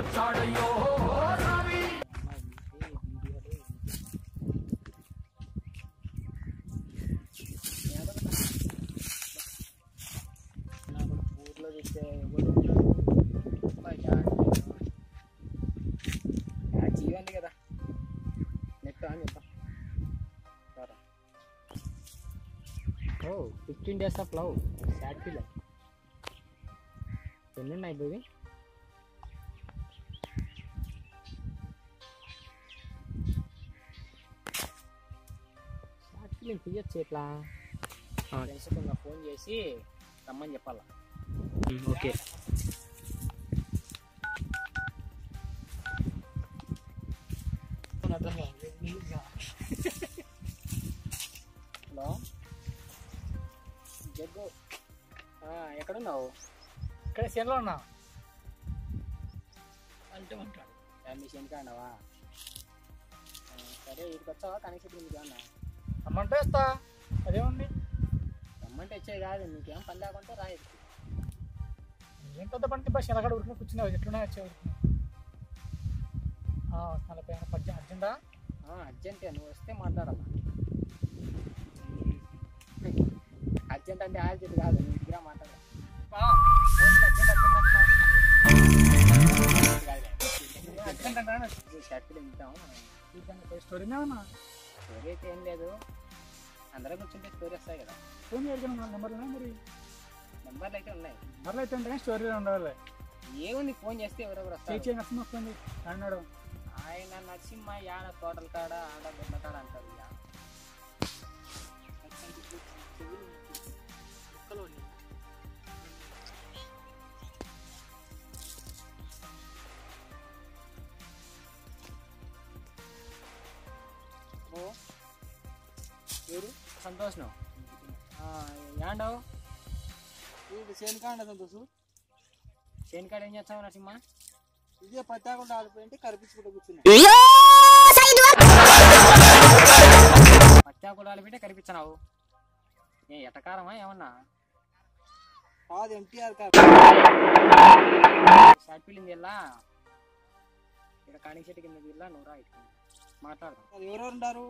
వచ్చాడయ్యో రవి. ఊర్లో చూస్తే జీవండి కదా నెట్ అని చెప్తాం. 15 days of love sad feel. ఎన్ని ఉన్నాయి బేబీ? సాడ్ ఫీలింగ్ తీయచ్చు ఎట్లా? ఫ్రెండ్స్కి ఫోన్ చేసి రమ్మని చెప్పాలా. ఓకే హలో జగ్గు, ఎక్కడున్నావు? ఇక్కడ చేనులో ఉన్నా అంటే ఉంటాడు మీ చేనుకా అన్నావా? సరే ఇక్కడికి వచ్చావా? కనెక్షన్ మీకు అన్నా రమ్మంటే వస్తా. అదేముంది రమ్మంటే వచ్చేది కాదు, నీకేం పని లేకుంటే రాయదు. ఏం పెద్ద పంట బస్ ఎలాగడ ఉడికిన కూర్చున్నావు, ఎట్లున్నా వచ్చే ఉడికిన నలభై అర్జెంటా? అర్జెంటే, నువ్వు వస్తే మాట్లాడాలా. అర్జెంట్ అంటే అర్జెంట్ కాదు, నీ దగ్గర మాట్లాడాలి. అర్జెంట్ అంటే షర్ట్లు తింటాము. స్టోరీ ఏమన్నా? స్టోరీ అయితే ఏం లేదు, అందరం కూర్చుంటే స్టోరీ వస్తాయి కదా. ఫోన్ చేయడం నెంబర్లు మరి నెంబర్లు అయితే ఉన్నాయి. నెంబర్లు అయితే ఉంటాయి, స్టోరీలో ఉండవాలి. ఏముంది, ఫోన్ చేస్తే ఎవరెవరు వస్తారు? నచ్చింది వస్తుంది అన్నాడు ఆయన. నరసింహ యాడ తోటల కాడ ఆడ గుడ్ల కాడ అంటారు. ఎవరు? సంతోషం. యాండవు చేనుకాడ సంతోషు. చేనుకాడ ఏం చేస్తావు నరసింహ? ఇదే పత్తాకుండా ఆడిపోయింటే కరిపించుకుంటూ కూర్చున్నా. పత్తాకులాలు పెట్టి కనిపించినావు. ఏ ఎటకారమా ఏమన్నా? కాదు, ఎన్టీఆర్ షార్ట్ ఫిలిం వెళ్ళా, ఇక్కడ కాణి చెట్టు కింద వెళ్ళా, నువ్వు రా ఇటు మాట్లాడదాం. ఎవరెవరు ఉన్నారు?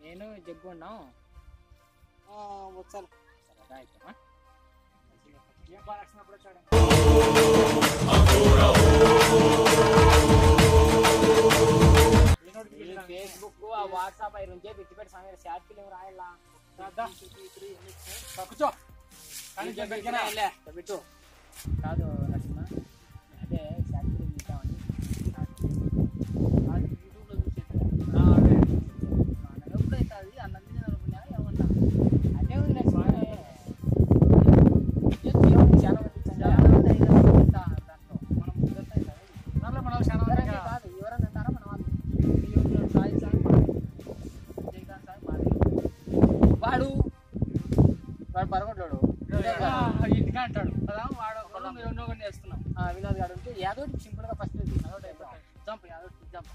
నేను జగ్గు ఉన్నాం. వచ్చాను. సరే రా ఇటు. ఏం బాగా నచ్చినప్పుడు వచ్చాడు. ఫేస్బుక్ వాట్సాప్ అయి నుంచే పెట్టి సమయం షార్ట్ ఫిలిం రాయాలా. కూర్చో. పెట్టు. కాదు నరసింహ, అదే షార్ట్ ఫిలిం తీద్దామని యూట్యూబ్లో చూసేది. ఎప్పుడైతే అది అన్నది అనుకున్నా ఏమన్నా అదే ఉంది నరసింహ. చాలా దాంట్లో మనం చాలా కాదు, ఎవరన్నా అంటారా మన వాళ్ళు వాడు పరగొట్టాడు ఇంటికా అంటాడు కదా. వాడు ఒకటి చేస్తున్నాం. వినోద్ గారు ఉంటే యాదవ్ సింపుల్ గా ఫస్ట్ జంప్ యాదవ్ జంప్.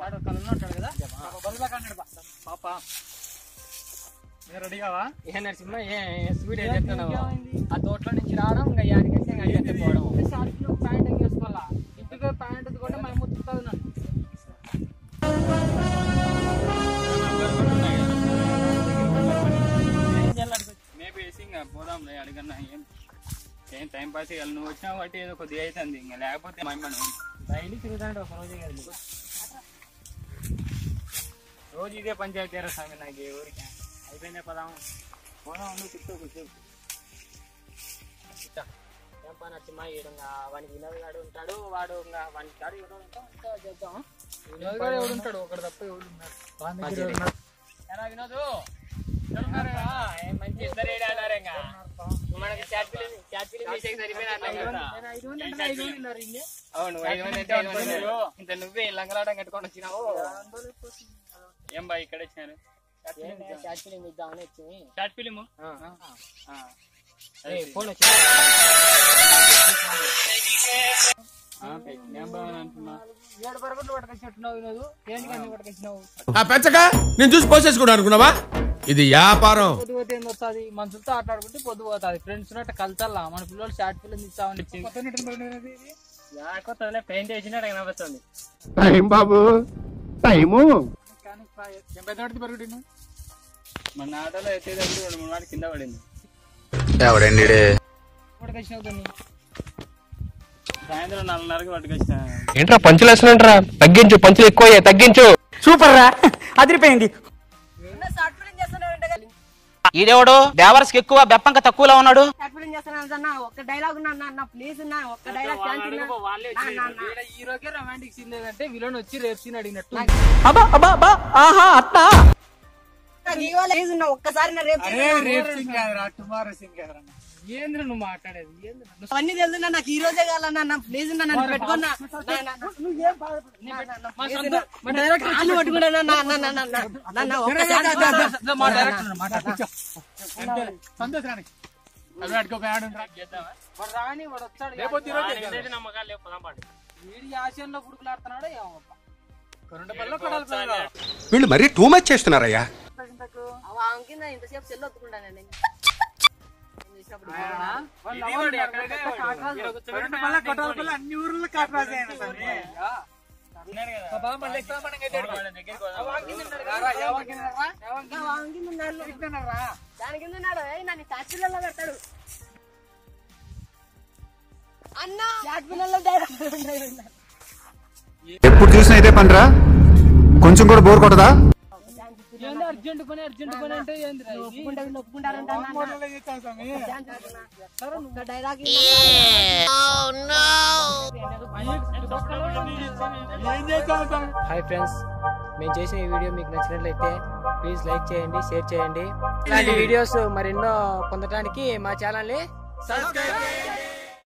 వాడు కళ్ళు ఉంటాడు కదా, బరువులా కన్నాడు పాప. రెడీ కావా? ఏ నరసింహ, ఏ స్పీడ్ ఏం చెప్తున్నావు? ఆ తోటలో నుంచి రావడం, ఇంకా యాడికి అడిగితే పోవడం. ప్యాంట్ వేసుకోవాలా? ఇంటికి ప్యాంట్ కూడా మేము ముత్తుతుంది నన్ను. మేబీ వేసి ఇంకా పోదాం అడిగన్నా. ఏం టైం పాస్ చేయాలి. నువ్వు వచ్చినా బట్టి ఏదో కొద్దిగా అవుతుంది, ఇంకా లేకపోతే డైలీ తిరుగుతాడు ఒక రోజే కదా. రోజు ఇదే పంచాయతీ తీరా స్వామి నాకు. ఏ ఊరికి అయిపోయిందే పదాం పోదాం. నువ్వు తిప్పుతూ కూర్చోవు. ఏం పని నరసింహ, వానికి వినోద్ గారు ఉంటాడు, వాడు ఇంకా వానికి కాడు ఎవరో చేద్దాం. వినోద్ గారు ఎవడు ఉంటాడు? ఒకటి తప్ప ఎవడు ఉన్నాడు? ఎలా వినోదు మంచి ఇద్దరు ఏడారు. ఇంకా మనకి షార్ట్ ఫిలిం అవును 5 మంది అంటే 5 మంది. ఇంత నువ్వే లంగలాటం కట్టుకొని వచ్చినావు. ఏం బా ఇక్కడ వచ్చినారు? షార్ట్ ఫిలిం ఇద్దామని వచ్చి. షార్ట్ ఫిలిము ఫోన్ వచ్చి ఏం బాగా అంటున్నా. 7 పరగొట్లు పట్టుకొచ్చినట్టున్నావు వినోదు. ఏంటి అన్ని పట్టుకొచ్చినావు? పెంచక నేను చూసి పోసేసుకున్నాను అనుకున్నావా? ఇది వ్యాపారం. పొద్దు పోతే ఏం వస్తుంది? మనుషులతో ఆటలాడుకుంటే పొద్దు పోతుంది. ఫ్రెండ్స్ ఉన్నట్టు కలుతల్లా మన పిల్లలు షార్ట్ ఫిలిం ఇస్తామని కొత్తలే పెయింట్ వేసినట్టు కనబడుతుంది. టైం బాబు టైము. కానీ పెద్ద పెరుగుడు మన ఆటోలో ఎత్తేటప్పుడు 2-3 వాటి కింద పడింది. ఎవడండి సాయంత్రం 4:30కి పట్టుకొచ్చిన. ఏంట్రా పంచులు వేస్తానంటరా? తగ్గించు, పంచులు ఎక్కువ తగ్గించు. సూపర్ రా, అదిరిపోయింది. ఈడేవాడు బేవర్స్ కి ఎక్కువ బెప్పంక తక్కువలో ఉన్నాడు. ఒక్క డైలాగ్ ప్లీజ్ ఒక్క డైలాగ్ హీరోకే రొమాంటిక్ సీన్ లేదంటే విలన్ వచ్చి రేప్ సీన్ అడిగినట్టు. ఒక్కసారి రేప్ సీన్ కాదురా, టుమారో సీన్ కాదురా. ఏంద్ర నువ్వు మాట్లాడేది? అన్ని తెలుసు నాకు ఈ రోజే కావాలన్నా ప్లీజ్ నన్ను పెట్టుకున్నా సంతోషానికి అవి వాడికి ఒక యాడ్ రాని వాడు వచ్చాడు. నమ్మకాలు లేవు, పదాం పాడు. వీడి ఆశయంలో పుడుకులాడుతున్నాడు. వీళ్ళు మరీ టూ మచ్ చేస్తున్నారయ్యా. ఇంతసేపు సెల్ ఒత్తుకుంటానండి. అన్ని ఊర్లో కాటరాజే దాని కింద నన్ను ఫ్యాక్టరీలో పెడతాడు అన్న. ఎప్పుడు చూసినా ఇదే పనిరా, కొంచెం కూడా బోర్ కొట్టదా? అర్జెంట్ పని అంటే హాయ్ ఫ్రెండ్స్, మేము చేసిన ఈ వీడియో మీకు నచ్చినట్లయితే ప్లీజ్ లైక్ చేయండి, షేర్ చేయండి. ఇలాంటి వీడియోస్ మరెన్నో పొందడానికి మా ఛానల్ ని సబ్స్క్రైబ్ చేయండి.